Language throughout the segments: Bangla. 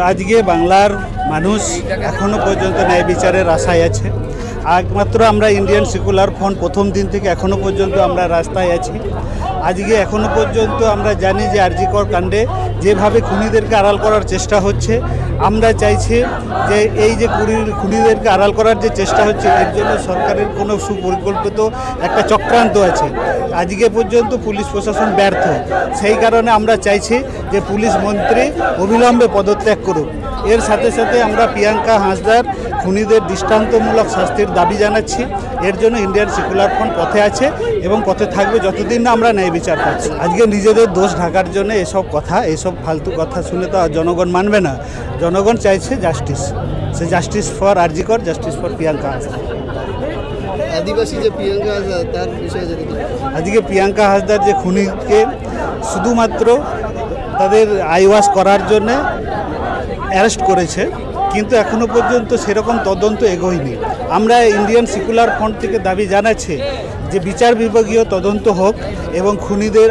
আজকে বাংলার মানুষ এখনো পর্যন্ত ন্যায় বিচারের আশায় আছে। একমাত্র আমরা ইন্ডিয়ান সেকুলার ফ্রন্ট প্রথম দিন থেকে এখনো পর্যন্ত আমরা রাস্তায় আছি। আজকে এখনো পর্যন্ত আমরা জানি যে আরজি কর কাণ্ডে যেভাবে খুনিদেরকে আড়াল করার চেষ্টা হচ্ছে, আমরা চাইছি যে এই যে খুনিদেরকে আড়াল করার যে চেষ্টা হচ্ছে এর জন্য সরকারের কোনো সুপরিকল্পিত একটা চক্রান্ত আছে। আজকে পর্যন্ত পুলিশ প্রশাসন ব্যর্থ। সেই কারণে আমরা চাইছি যে পুলিশ মন্ত্রী অবিলম্বে পদত্যাগ করুক। এর সাথে সাথে আমরা প্রিয়াঙ্কা হাঁসদার খুনিদের দৃষ্টান্তমূলক শাস্তির দাবি জানাচ্ছি। এর জন্য ইন্ডিয়ান সেকুলার ফ্রন্ট পথে আছে এবং পথে থাকবে যতদিন না আমরা ন্যায় বিচার পাচ্ছি। আজকে নিজেদের দোষ ঢাকার জন্য এসব ফালতু কথা শুনে তো জনগণ মানবে না। জনগণ চাইছে জাস্টিস, সে জাস্টিস ফর আরজি কর, জাস্টিস ফর প্রিয়াঙ্কা হাঁসদা। আদিবাসী যে প্রিয়াঙ্কা হাঁসদা তার বিষয়ে আজকে প্রিয়াঙ্কা হাঁসদার যে খুনিকে শুধুমাত্র তাদের আইওয়াশ করার জন্যে অ্যারেস্ট করেছে, কিন্তু এখনো পর্যন্ত সেরকম তদন্ত এগোয়নি। আমরা ইন্ডিয়ান সেকুলার ফ্রন্ট থেকে দাবি জানাচ্ছি যে বিচার বিভাগীয় তদন্ত হোক এবং খুনিদের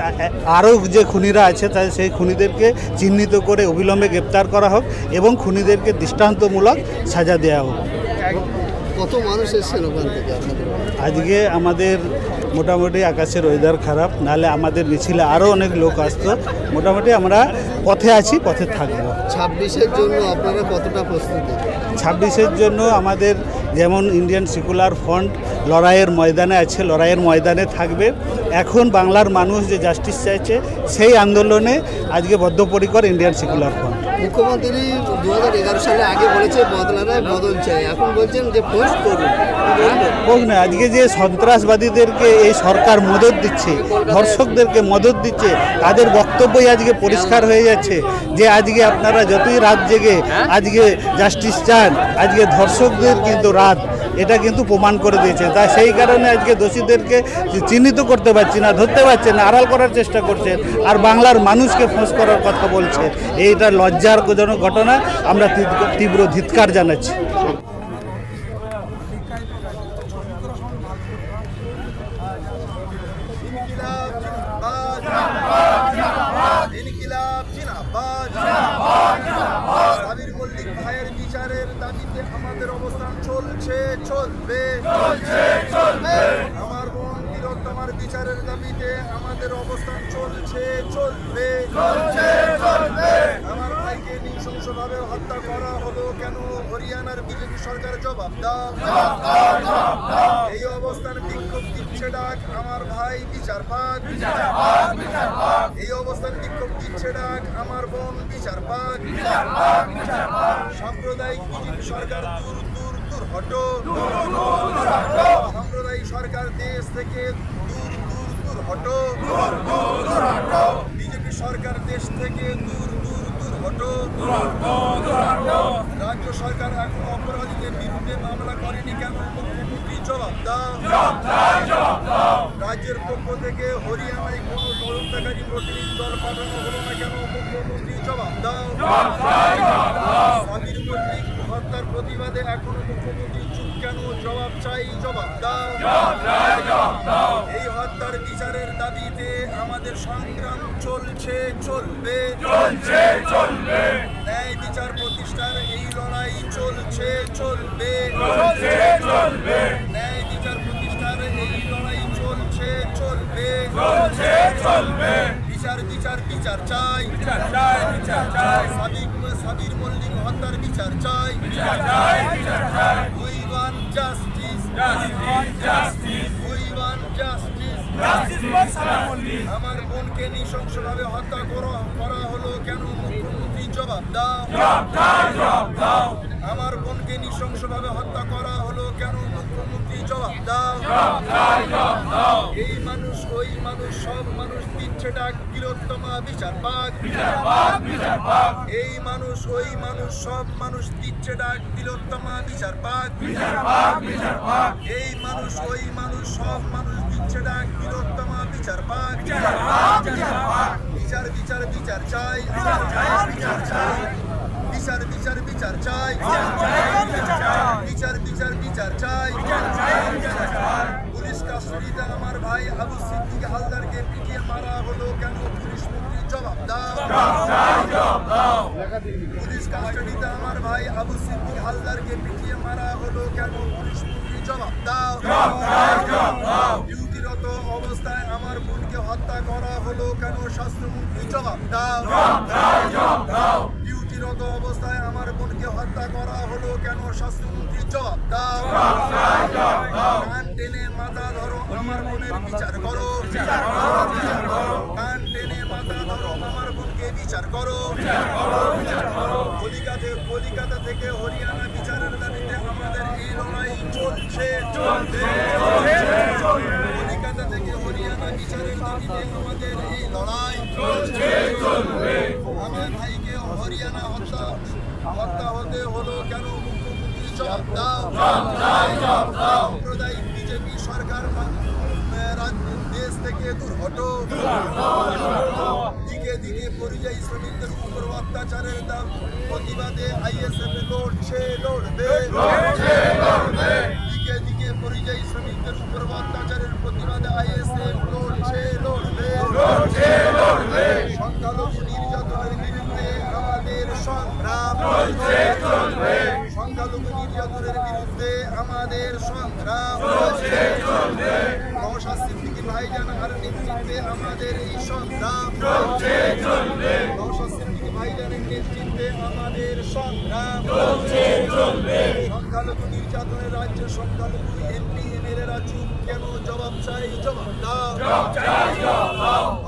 আরও যে খুনিরা আছে তাদের সেই খুনিদেরকে চিহ্নিত করে অবিলম্বে গ্রেপ্তার করা হোক এবং খুনিদেরকে দৃষ্টান্তমূলক সাজা দেওয়া হোক। কত মানুষ এসেছেন ওখান থেকে? আজকে আমাদের মোটামুটি আকাশের ওয়েদার খারাপ, নাহলে আমাদের মিছিলে আরও অনেক লোক আসতো। মোটামুটি আমরা পথে আছি, পথে থাকবো। 26-এর জন্য আপনারা কতটা প্রস্তুতি? 26-এর জন্য আমাদের যেমন ইন্ডিয়ান সেকুলার ফ্রন্ট লড়াইয়ের ময়দানে আছে, লড়াইয়ের ময়দানে থাকবে। এখন বাংলার মানুষ যে জাস্টিস চাইছে সেই আন্দোলনে আজকে বদ্ধপরিকর ইন্ডিয়ান সেকুলার ফ্রন্ট। মুখ্যমন্ত্রী 2011 সালে আগে বলেছে বদলানায় বদল চাই, এখন বলছেন যে পোস্ট করুন। হোক না, আজকে যে সন্ত্রাসবাদীদেরকে এই সরকার মদত দিচ্ছে, ধর্ষকদেরকে মদত দিচ্ছে, তাদের বক্তব্যই আজকে পরিষ্কার হয়ে যাচ্ছে যে আজকে আপনারা যতই রাত জেগে আজকে জাস্টিস চান, আজকে ধর্ষকদের কিন্তু রাত এটা কিন্তু প্রমাণ করে দিয়েছে। তাই সেই কারণে আজকে দোষীদেরকে চিহ্নিত করতে পারছি না, ধরতে পারছে না, আড়াল করার চেষ্টা করছে, আর বাংলার মানুষকে ফাঁস করার কথা বলছে। এইটা লজ্জাজনক ঘটনা, আমরা তীব্র ধিক্কার জানাচ্ছি। আবির মল্লিক ভাইয়ের বিচারের দাবিতে আমাদের অবস্থান চলছে, চলবে। আমার বোন তিলোত্তমার বিচারের দাবিতে আমাদের অবস্থান চলছে, চলবে। আমার ভাইকে নৃশংসভাবে হত্যা করা হলো কেন? হরিয়ানার বিজেপি সরকার জবাব দাও। এই অবস্থান বিক্ষোভ দিচ্ছে ডাক, আমার ভাই বিচার পাক। এই অবস্থান বিক্ষোভ দিচ্ছে ডাক, আমার বোন বিচার পাক। সাম্প্রদায়িক বিজেপি সরকার দূর দূর দূর হটো। সাম্প্রদায়িক সরকার দেশ থেকে দূর দূর দূর হটো। বিজেপি সরকার দেশ থেকে দূর দূর দূর হটো। রাজ্য সরকার এখন অপরাধীদের বিরুদ্ধে মামলা করেনি কেন? মুখ্যমন্ত্রী জবাব দাও। রাজ্যের পক্ষ থেকে হরিয়ানায় কোনো তদন্তকারী প্রতিনিধি দল পাঠানো হলো না কেন? মুখ্যমন্ত্রী জবাব দাও। আবির মল্লিক হত্যার প্রতিবাদে এখনো মুখ্যমন্ত্রী চুপ কেন? জবাব চাই, জবাব দাও। এই হত্যার বিচারের দাবিতে আমাদের সংগ্রাম চলছে, চলবে। ন্যায় বিচার প্রতিষ্ঠার এই লড়াই চলছে, চলবে। ন্যায় বিচার প্রতিষ্ঠার এই লড়াই চলছে, চলবে। বিচার বিচার বিচার চাই। সাবির মল্লিক হত্যার বিচার চাই। We want justice. We want justice. আমার বোনকে নৃশংসভাবে হত্যা করা হলো কেন? মুখ্যমন্ত্রী জবাব দাও। আমার বোনকে নৃশংসভাবে হত্যা করা হলো কেন? মুখ্যমন্ত্রী জবাব দাও। এই মানুষ ওই মানুষ সব মানুষ দিচ্ছে ডাক, তিলোত্তমা বিচার পাক। এই মানুষ ওই মানুষ সব মানুষ দিচ্ছে ডাক, তিলোত্তমা বিচার পাক। এই মানুষ ওই মানুষ সব মানুষ দিচ্ছে ডাক, তিলোত্তমা বিচার পাক। বিচার বিচার বিচার চাই। বিচার বিচার বিচার চাই। বিচার বিচার বিচার চাই। পুলিশ কাস্টডিতে আমার ভাই আবু সিদ্দিক হালদারকে পিটিয়ে মারা হলো কেন? পুলিশ মন্ত্রী জবাব দাও। পুলিশ কাস্টাডিতে আমার ভাই আবু সিদ্দিক হালদারকে পিটিয়ে মারা হলো কেন? পুলিশ মন্ত্রী জবাব দাও। ডিউটিরত অবস্থায় আমার বোনকে হত্যা করা হলো কেন? স্বাস্থ্যমন্ত্রী জবাব দাও। ডিউটিরত অবস্থায় আমার বোনকে হত্যা করা হলো কেন? স্বাস্থ্যমন্ত্রী জবাব দাও। কান টেনে মাথা ধরো, আমার বোনের বিচার করো। কান টেনে মাথা ধরো, আমার বোনকে বিচার করো। কলিকাতা থেকে হরিয়ানা বিচারের দাবিতে আমাদের এই লড়াই চলছে। কলিকাতা থেকে হরিয়ানা বিচারের দাবিতে আমাদের এই লড়াই চলছে। আমার ভাইকে হরিয়ানা হত্যা হতে হলো কেন? মুখ্যমন্ত্রী জবাব দাও। সাম্প্রদায়িক বিজেপি সরকার দেশ থেকে দূর হটো। দিকে দিকে পরিযায়ী শ্রমিকদের উপর অত্যাচারের প্রতিবাদে আইএসএফ লড়ছে, লড়বে। দিকে দিকে পরিযায়ী শ্রমিকদের উপর অত্যাচারের প্রতিবাদে আইএসএফ লড়ছে, লড়বে। সংখ্যালঘু নির্যাতনের বিরুদ্ধে আমাদের সংগ্রাম চলছে, চলবে। সংখ্যালঘু নির্যাতনের বিরুদ্ধে আমাদের সংগ্রাম চলছে, চলবে। নওশাদ সিদ্দিকী ভাইজান আর নেতৃত্বে আমাদের এই সংগ্রাম চলছে, চলবে। নওশাদ সিদ্দিকী ভাইজানের নেতৃত্বে আমাদের সংগ্রাম চলছে, চলবে। সংখ্যালঘু নির্যাতনের রাজ্যে সংখ্যালঘু এমপি এমএলএরা চুপ কেন? জবাব চাই, জবাব দাও।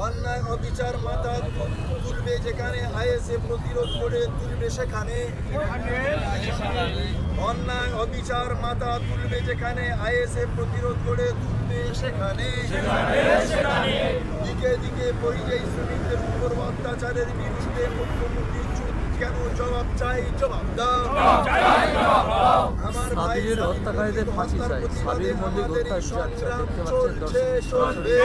অন্যায় অবিচার মাথা তুলবে যেখানে আইএসএফ প্রতিরোধ করে তুলবে সেখানে। অন্যায় অবিচার মাথা তুলবে যেখানে আইএসএফ প্রতিরোধ করে তুলবে সেখানে। দিকে দিকে পরিযায়ী শ্রমিকদের উপর অত্যাচারের বিরুদ্ধে মুখ্যমন্ত্রী চুপ কেন? জবাব চাই, জবাব দাও। আমার সাবিরের হত্যাকারীদের ফাঁসি চাই। সাবির মল্লিক হত্যার সংগ্রাম দেখতে চলছে, চলবে।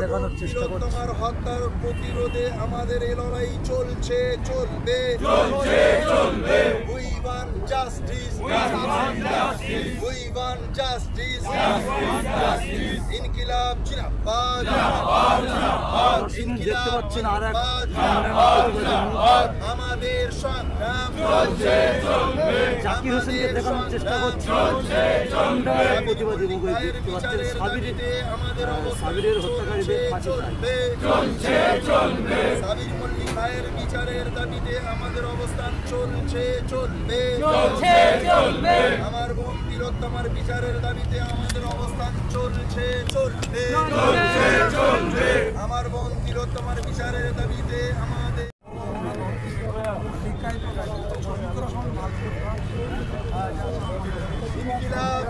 দেখানোর চেষ্টা করছে। তোমার হত্যার প্রতিরোধে আমাদের এই লড়াই চলছে, চলবে। We want justice. We want justice. ইনকিলাব জিন্দাবাদ। দেখতে পাচ্ছেন আর এক আমাদের সংগ্রাম চলছে, চলবে। জাকির হোসেনকে দেখানোর চেষ্টা করছে প্রতিবাদী মুখ। দেখতে পাচ্ছেন সাবিরের হত্যাকারীদের ফাঁসি চাই। সাবির মল্লিক ভাইয়ের বিচারের দাবিতে আমাদের অবস্থান চলছে, চলবে। আমার বোন তিলোত্তমার বিচারের দাবিতে আমাদের অবস্থান চলছে, চলবে। আমার বোন তিলোত্তমার বিচারের দাবিতে আমাদের ইনকিলাব